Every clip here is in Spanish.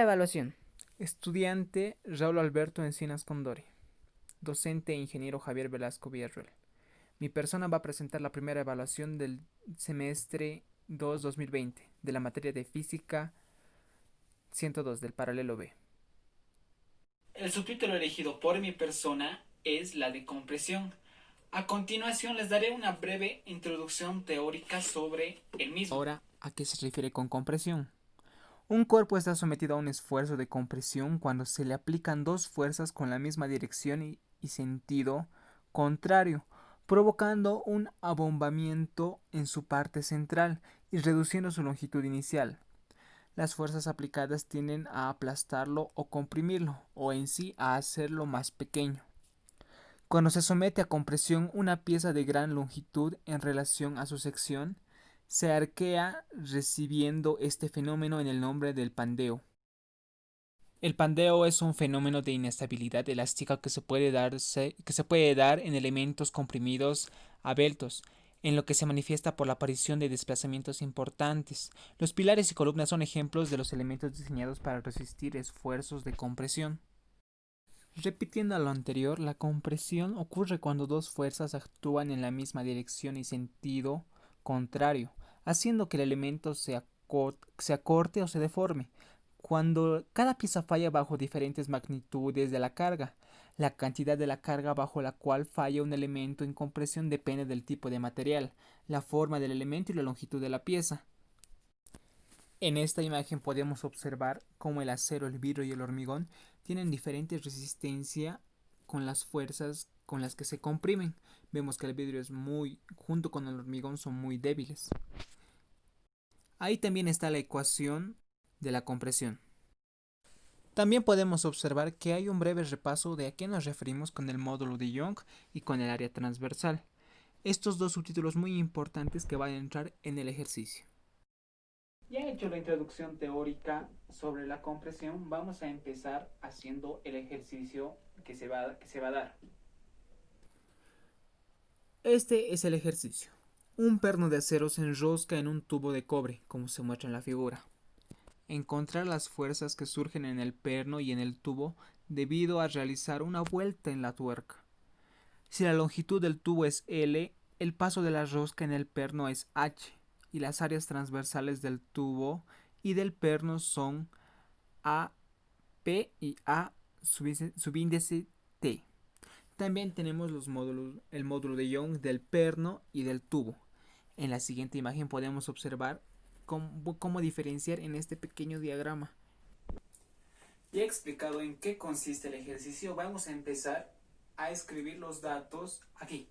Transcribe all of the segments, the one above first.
Evaluación. Estudiante Raúl Alberto Encinas Condori. Docente e ingeniero Javier Velasco Villarreal. Mi persona va a presentar la primera evaluación del semestre 2-2020 de la materia de Física 102 del paralelo B. El subtítulo elegido por mi persona es la de compresión. A continuación les daré una breve introducción teórica sobre el mismo. Ahora, ¿a qué se refiere con compresión? Un cuerpo está sometido a un esfuerzo de compresión cuando se le aplican dos fuerzas con la misma dirección y sentido contrario, provocando un abombamiento en su parte central y reduciendo su longitud inicial. Las fuerzas aplicadas tienden a aplastarlo o comprimirlo, o en sí a hacerlo más pequeño. Cuando se somete a compresión una pieza de gran longitud en relación a su sección, se arquea recibiendo este fenómeno en el nombre del pandeo. El pandeo es un fenómeno de inestabilidad elástica que se puede dar en elementos comprimidos abeltos, en lo que se manifiesta por la aparición de desplazamientos importantes. Los pilares y columnas son ejemplos de los elementos diseñados para resistir esfuerzos de compresión. Repitiendo a lo anterior, la compresión ocurre cuando dos fuerzas actúan en la misma dirección y sentido contrario, haciendo que el elemento se acorte o se deforme. Cuando cada pieza falla bajo diferentes magnitudes de la carga, la cantidad de la carga bajo la cual falla un elemento en compresión depende del tipo de material, la forma del elemento y la longitud de la pieza. En esta imagen podemos observar cómo el acero, el vidrio y el hormigón tienen diferente resistencia con las fuerzas con las que se comprimen. Vemos que el vidrio es muy, junto con el hormigón, son muy débiles. Ahí también está la ecuación de la compresión. También podemos observar que hay un breve repaso de a qué nos referimos con el módulo de Young y con el área transversal. Estos dos subtítulos muy importantes que van a entrar en el ejercicio. Ya he hecho la introducción teórica sobre la compresión, vamos a empezar haciendo el ejercicio que se va a dar. Este es el ejercicio. Un perno de acero se enrosca en un tubo de cobre, como se muestra en la figura. Encontrar las fuerzas que surgen en el perno y en el tubo debido a realizar una vuelta en la tuerca. Si la longitud del tubo es L, el paso de la rosca en el perno es H, y las áreas transversales del tubo y del perno son A, P y A subíndice T. También tenemos el módulo de Young del perno y del tubo. En la siguiente imagen podemos observar cómo diferenciar en este pequeño diagrama. Ya he explicado en qué consiste el ejercicio, vamos a empezar a escribir los datos aquí.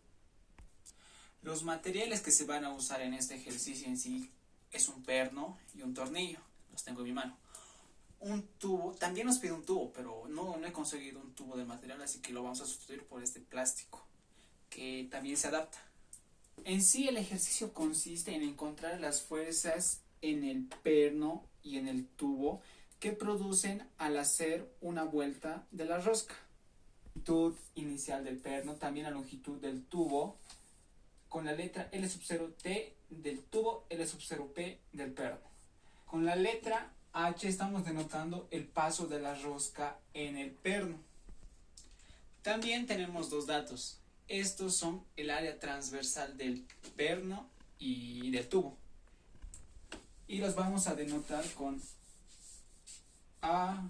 Los materiales que se van a usar en este ejercicio en sí es un perno y un tornillo, los tengo en mi mano. Un tubo, también nos pide un tubo, pero no he conseguido un tubo de material, así que lo vamos a sustituir por este plástico, que también se adapta. En sí el ejercicio consiste en encontrar las fuerzas en el perno y en el tubo que producen al hacer una vuelta de la rosca. La longitud inicial del perno, también la longitud del tubo, con la letra L sub 0 T del tubo, L sub 0 P del perno. Con la letra H estamos denotando el paso de la rosca en el perno. También tenemos dos datos. Estos son el área transversal del perno y del tubo. Y los vamos a denotar con A,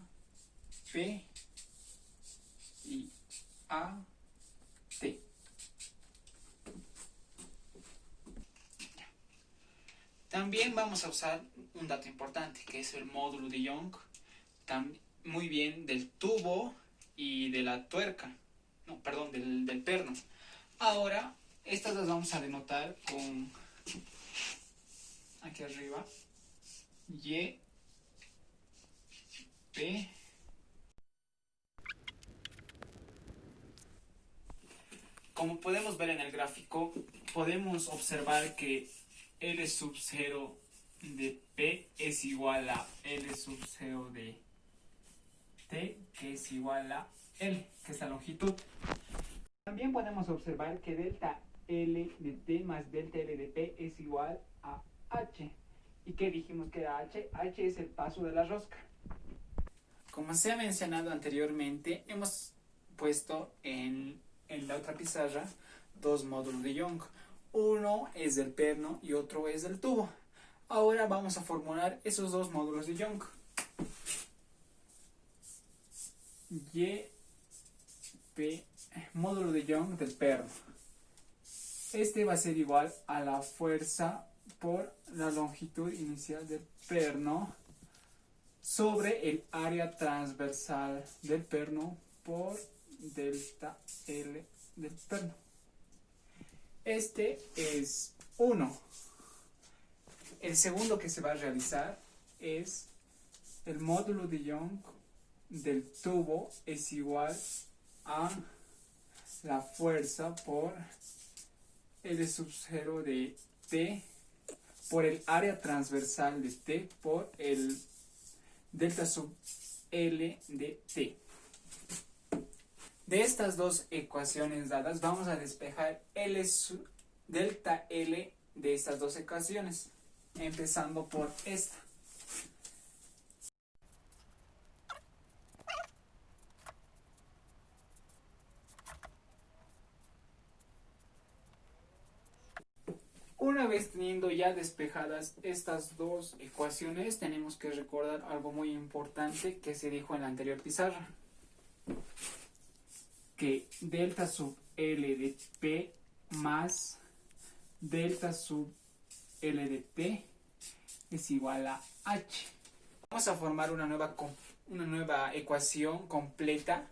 P y A, T. También vamos a usar un dato importante, que es el módulo de Young, muy bien del tubo y de la tuerca, no, perdón, del perno. Ahora, estas las vamos a denotar con, aquí arriba, Y, P. Como podemos ver en el gráfico, podemos observar que L sub 0 de P es igual a L sub 0 de T, que es igual a L, que es la longitud. También podemos observar que delta L de T más delta L de P es igual a H. ¿Y qué dijimos que era H? H es el paso de la rosca. Como se ha mencionado anteriormente, hemos puesto en la otra pizarra dos módulos de Young. Uno es del perno y otro es del tubo. Ahora vamos a formular esos dos módulos de Young. Módulo de Young del perno. Este va a ser igual a la fuerza por la longitud inicial del perno sobre el área transversal del perno por delta L del perno. Este es 1. El segundo que se va a realizar es el módulo de Young del tubo es igual a la fuerza por L sub 0 de T por el área transversal de T por el delta sub L de T. De estas dos ecuaciones dadas vamos a despejar delta L de estas dos ecuaciones, empezando por esta. Una vez teniendo ya despejadas estas dos ecuaciones, tenemos que recordar algo muy importante que se dijo en la anterior pizarra. Que delta sub L de P más delta sub L de T es igual a H. Vamos a formar una nueva ecuación completa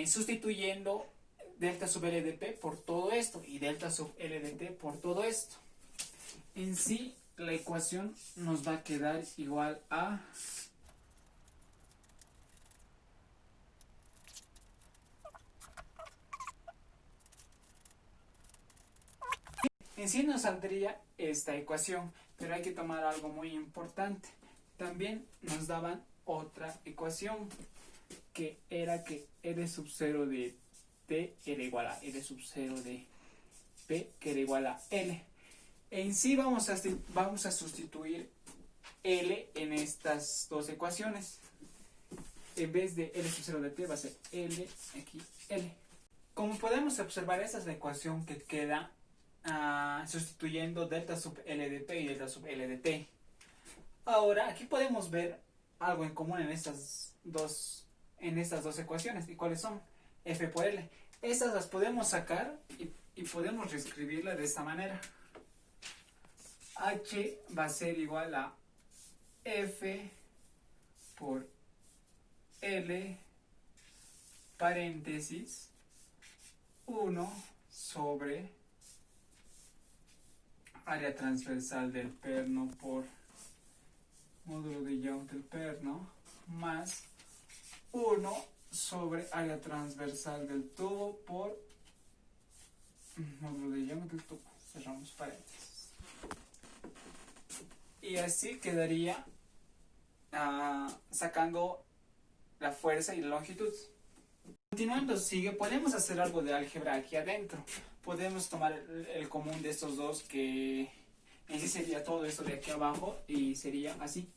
sustituyendo delta sub L de P por todo esto y delta sub L de T por todo esto. En sí, la ecuación nos va a quedar igual a en sí nos saldría esta ecuación, pero hay que tomar algo muy importante. También nos daban otra ecuación que era que L sub 0 de T era igual a L sub 0 de P que era igual a L. En sí vamos a sustituir L en estas dos ecuaciones. En vez de L sub 0 de T va a ser L, aquí L. Como podemos observar, esta es la ecuación que queda sustituyendo delta sub L de P y delta sub L de T. Ahora, aquí podemos ver algo en común en estas dos ecuaciones. ¿Y cuáles son? F por L. Estas las podemos sacar y podemos reescribirla de esta manera. H va a ser igual a F por L paréntesis 1 sobre área transversal del perno por módulo de Young del perno más 1 sobre área transversal del tubo por módulo de Young del tubo. Cerramos paréntesis. Y así quedaría sacando la fuerza y la longitud. Continuando sigue, podemos hacer algo de álgebra aquí adentro. Podemos tomar el común de estos dos, que en sí sería todo esto de aquí abajo, y sería así.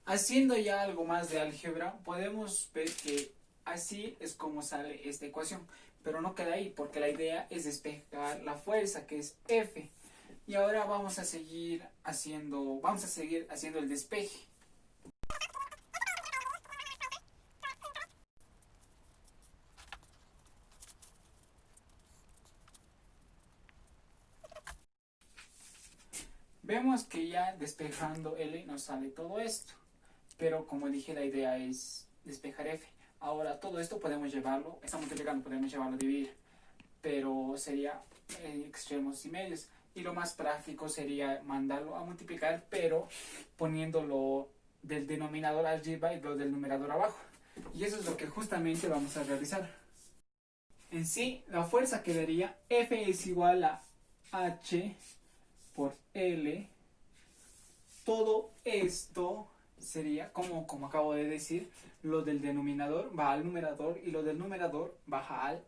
Haciendo ya algo más de álgebra, podemos ver que así es como sale esta ecuación. Pero no queda ahí, porque la idea es despejar la fuerza, que es F. Y ahora vamos a seguir haciendo el despeje. Vemos que ya despejando L nos sale todo esto. Pero como dije, la idea es despejar F. Ahora todo esto podemos llevarlo, está multiplicando, podemos llevarlo a dividir. Pero sería extremos y medios. Y lo más práctico sería mandarlo a multiplicar, pero poniéndolo del denominador arriba y lo del numerador abajo. Y eso es lo que justamente vamos a realizar. En sí, la fuerza quedaría F es igual a H por L. Todo esto sería, como acabo de decir, lo del denominador va al numerador y lo del numerador baja al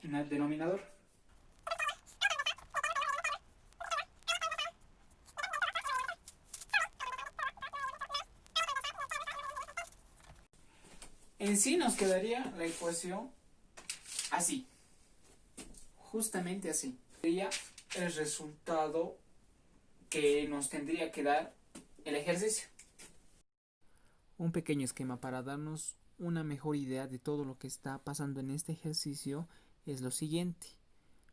en el denominador. En sí nos quedaría la ecuación así, justamente así. Sería el resultado que nos tendría que dar el ejercicio. Un pequeño esquema para darnos una mejor idea de todo lo que está pasando en este ejercicio es lo siguiente.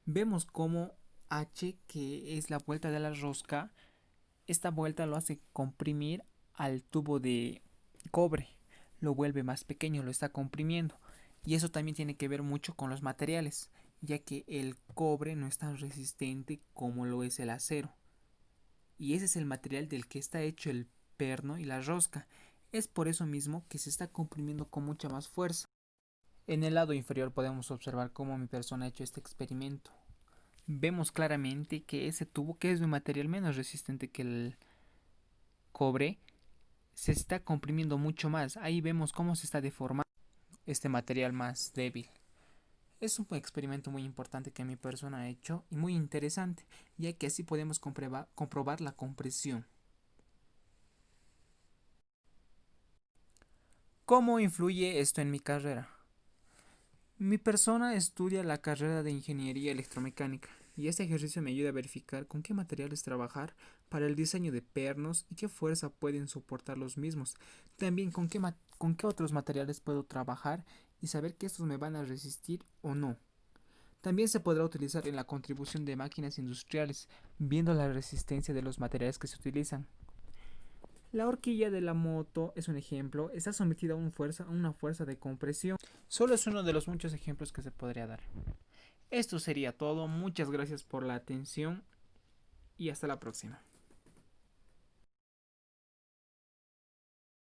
Vemos cómo H, que es la vuelta de la rosca, esta vuelta lo hace comprimir al tubo de cobre, lo vuelve más pequeño, lo está comprimiendo. Y eso también tiene que ver mucho con los materiales, ya que el cobre no es tan resistente como lo es el acero. Y ese es el material del que está hecho el perno y la rosca. Es por eso mismo que se está comprimiendo con mucha más fuerza. En el lado inferior podemos observar cómo mi persona ha hecho este experimento. Vemos claramente que ese tubo, que es de un material menos resistente que el cobre, se está comprimiendo mucho más. Ahí vemos cómo se está deformando este material más débil. Es un experimento muy importante que mi persona ha hecho y muy interesante, ya que así podemos comprobar la compresión. ¿Cómo influye esto en mi carrera? Mi persona estudia la carrera de Ingeniería Electromecánica y este ejercicio me ayuda a verificar con qué materiales trabajar para el diseño de pernos y qué fuerza pueden soportar los mismos. También con qué otros materiales puedo trabajar y saber que estos me van a resistir o no. También se podrá utilizar en la contribución de máquinas industriales, viendo la resistencia de los materiales que se utilizan. La horquilla de la moto es un ejemplo, está sometida a una fuerza de compresión. Solo es uno de los muchos ejemplos que se podría dar. Esto sería todo, muchas gracias por la atención y hasta la próxima.